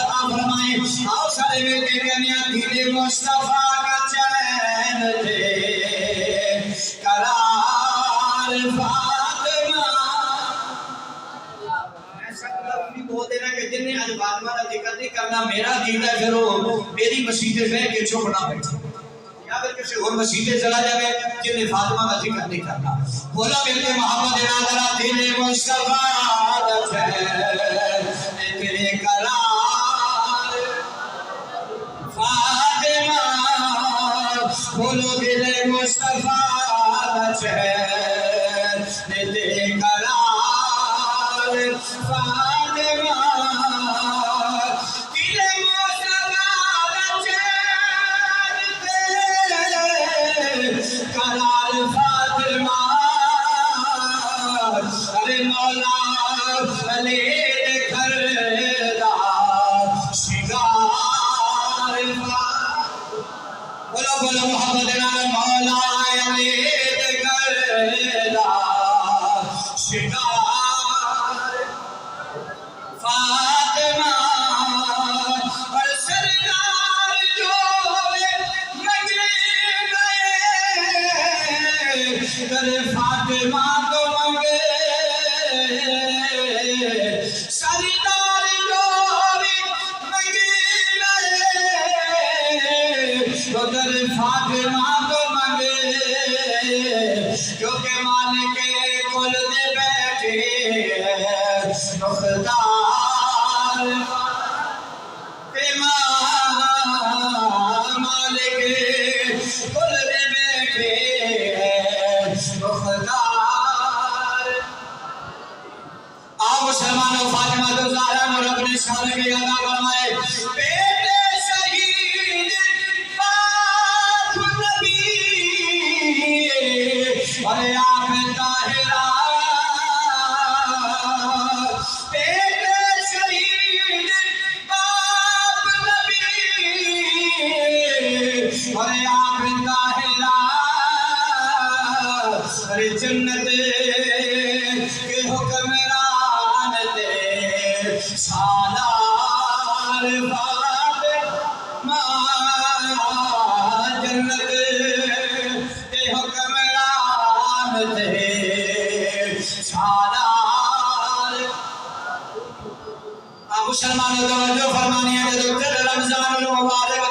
عطا فرمائے. آؤ سارے مل کے کہنے ہیں دل مصطفیٰ کا چین دے قرار فاطمہ. ایسا لفظ بھی بول دینا کہ جن نے آج فاطمہ کا ذکر نہیں کرنا میرا دین ہے پھر وہ میری مسجد میں کے چپ نہ بیٹھے یا پھر کسی اور مسجد چلا جائے جن نے فاطمہ کا ذکر نہیں کرنا. بولا مل کے محمد ناظرہ دل مصطفیٰ کا چین تیرے قرار فاطمہ. بولو دل مصطفیٰ کا چین تیرے قرار فاطمہ. قرار فاطمہ ارے مولا علی گھر دا شگار. بولو بولو محمد نال مولا علی گھر دا شگار فاطمہ. اور سرکار جو در فاطمہ کو منگے سردار جو بھی منگی تو در فاطمہ کو منگے کیونکہ مالک کل دے بیٹھے مختار مالک کل دے بیٹھے مختار. آؤ مسلمانوں فاطمہ تو زہرا نے رب نے شان کے عطا فرمائے. بیٹے شہید پاک نبی اور آپ طاہرہ. بیٹے شہید پاک نبی اور آپ طاہرہ. جنت کے حکمران دے سالار فاطمہ. جنت کے حکمران دے سالار. مسلمانوں توجہ فرمانی ہے کہ رمضان المبارک